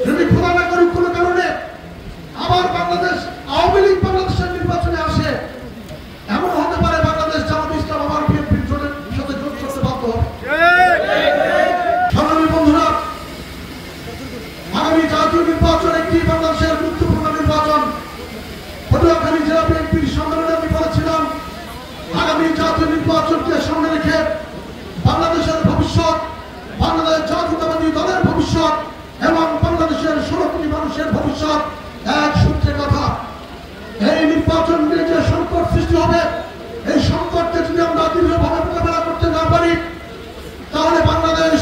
যদি খোলা না করি কোনো কারণে আবার বাংলাদেশ আওয়ামী লীগ বাংলাদেশের নির্বাচনে আসে, এমন হতে পারে বাংলাদেশ জামাত ইসলাম আবার বিএনপির সাথে জোট করতে বাধ্য হবে। সংগ্রামী বন্ধুরা, আগামী জাতীয় নির্বাচন একটি বাংলাদেশের গুরুত্বপূর্ণ নির্বাচন। পটুয়াখালী জেলা বিএনপির সম্মেলনে আমি বলেছিলাম, আগামী জাতীয় নির্বাচনকে সামনে রেখে বাংলাদেশের ভবিষ্যৎ, বাংলাদেশ জাতীয়তাবাদী দলের ভবিষ্যৎ এবং বাংলাদেশের 16 কোটি মানুষের ভবিষ্যৎ এক সূত্রে কথা। এই নির্বাচন নিয়ে যে সংকট সৃষ্টি হবে, এই সংকটকে যদি আমরা দৃঢ়ভাবে মোকাবেলা করতে না পারি, তাহলে বাংলাদেশ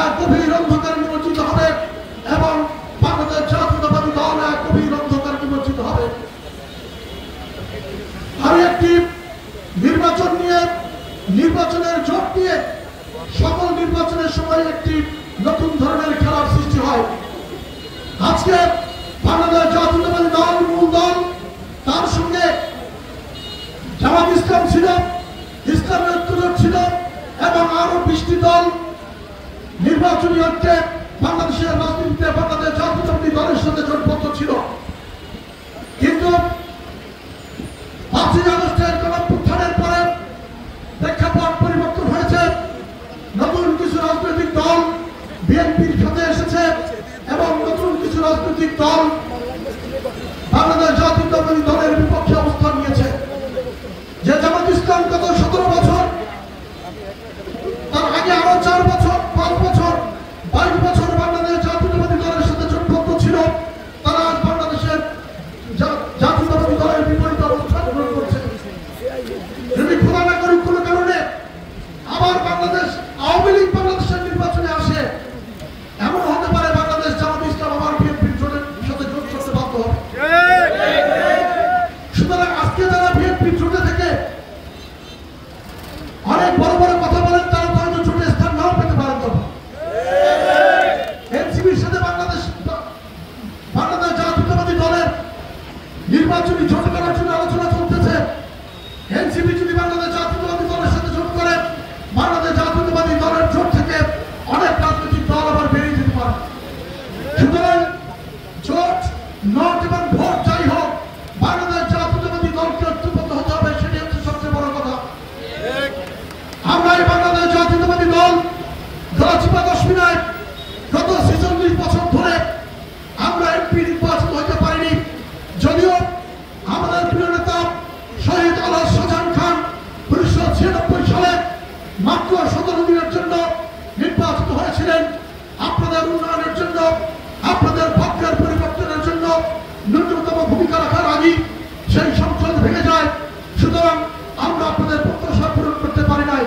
এক গভীর অন্ধকারে নিমজ্জিত হবে এবং বাংলাদেশ জাতীয়তাবাদী দল এক গভীর অন্ধকারে নিমজ্জিত হবে। আর একটি নির্বাচন নিয়ে, নির্বাচনের জোট নিয়ে সকল নির্বাচনের সময় একটি নতুন ধরনের খেলার সৃষ্টি হয়। আজকে বাংলাদেশ জাতীয়তাবাদী দল মূল দল, তার সঙ্গে জামাত ইসলাম ছিল, ইসলামের ঐক্যজোট ছিল এবং আরো 20টি দল নির্বাচনী ঐক্যে বাংলাদেশের রাজনীতিতে বাংলাদেশ জাতীয়তাবাদী দলের সাথে জোটবদ্ধ ছিল। কিন্তু 5ই আগস্টের গণঅভ্যুত্থানের পরে প্রেক্ষাপট পরিবর্তন হয়েছে। নতুন কিছু রাজনৈতিক দল বিএনপির সাথে এসেছে এবং নতুন কিছু রাজনৈতিক দল বাংলাদেশ জাতীয়তাবাদী দলের বিপক্ষে অবস্থান নিয়েছে। যে জামাত ইসলাম গত 17 বছর, তার আগে আরো 4 বছর, 5 বছর, 22 বছর বাংলাদেশ জাতীয়তাবাদী দলের সাথে জোটবদ্ধ ছিল, তারা আজ বাংলাদেশের জাতীয়তাবাদী দলের বিপরীত অবস্থান গ্রহণ করছে। যদি খোলা না করি কোনো কারণে আবার বাংলাদেশ আওয়ামী লীগ বাংলাদেশের নির্বাচনে আসে, এমন হতে পারে বাংলাদেশ জামাত ইসলাম আবার বিএনপির সাথে জোট করতে বাধ্য হবে। সুতরাং আজকে যারা বিএনপির জোটে থেকে অনেক বড় বড় কথা বলেন, তারা হয়তো জোটে স্থান নাও পেতে পারেন। এনসিপির সাথে বাংলাদেশ জাতীয়তাবাদী দলের নির্বাচনী জোট করার জন্য আলোচনা চলতেছে। এনসিপি যদি বাংলাদেশ জাতীয়তাবাদী দলের সাথে জোট করে, বাংলাদেশ জাতীয়তাবাদী দলের জোট থেকে অনেক রাজনৈতিক দল আবার বেরিয়ে যেতে পারে। সুতরাং জোট, নট এবং ভোট যাই হোক, বাংলাদেশ জাতীয়তাবাদী দলকে ঐক্যবদ্ধ হতে হবে, সেটি হচ্ছে সবচেয়ে বড় কথা। আমরা এই বাংলাদেশ জাতীয়তাবাদী দল গলাচিপা দশমিনায় গত 46 বছর ধরে আমরা এমপি নির্বাচিত হতে পারিনি। যদিও আমাদের প্রিয় নেতা শহীদ আলহাজ শাহজাহান খান 1996 সালে মাত্র 17 দিনের জন্য নির্বাচিত হয়েছিলেন। আপনাদের উন্নয়নের জন্য, আপনাদের ভাগ্যের পরিবর্তনের জন্য ন্যূনতম ভূমিকা রাখার আগেই সেই সংসদ ভেঙে যায়। সুতরাং আমরা আপনাদের প্রত্যাশা পূরণ করতে পারি নাই।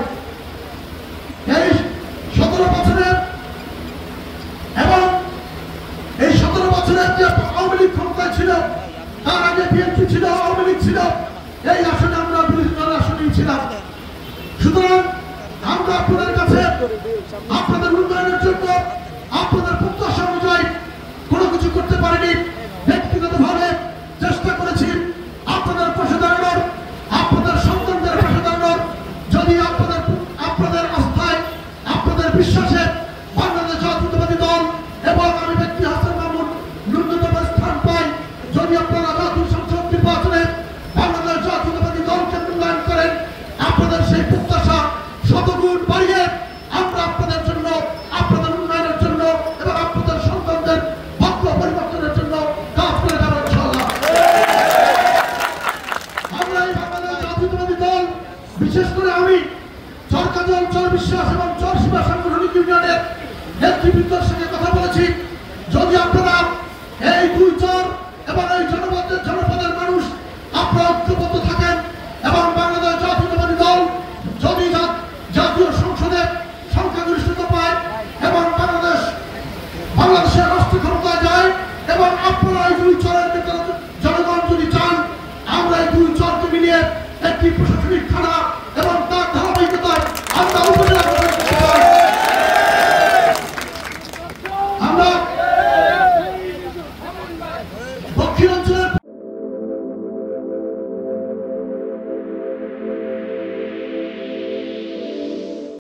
এই 17 বছরের এবং এই 17 বছরের যে আওয়ামী লীগ ক্ষমতায় ছিল, তার আগে বিএনপি ছিল, আওয়ামী লীগ ছিল, এই আসনে আমরা বিরোধী দলের আসনেই ছিলাম। সুতরাং আমরা আপনাদের কাছে আপনাদের উন্নয়নের জন্য, আপনাদের প্রত্যাশা অনুযায়ী কোনো কিছু করতে পারিনি। ব্যক্তিগতভাবে চেষ্টা করেছি আপনাদের পাশে দাঁড়ানোর, আপনাদের সন্তানদের পাশে দাঁড়ানোর। যদি আপনাদের আস্থায়, আপনাদের বিশ্বাসে বাংলাদেশ জাতীয়তাবাদী দল এবং আমি ব্যক্তি হাসান মাহমুদ ন্যূনতম স্থান পাই, যদি আপনারা জাতীয় সংসদ নির্বাচনে বাংলাদেশ জাতীয়তাবাদী দলকে মূল্যায়ন করেন, আপনাদের সেই প্রত্যাশা শতগুণ বাড়িয়ে আমরা আপনাদের জন্য, আপনাদের উন্নয়নের জন্য এবং আপনাদের সন্তানদের ভাগ্য পরিবর্তনের জন্য কাজ করে যাবো ইনশাআল্লাহ। আমরা এই বাংলাদেশ জাতীয়তাবাদী দল, বিশেষ করে আমি চরকাজল, চরবিশ্বাস এবং চরসীমা সাংগঠনিক ইউনিয়নের নেতৃবৃন্দের সঙ্গে কথা বলেছি। যদি আপনারা এই 2 চর এবং এই জনগণ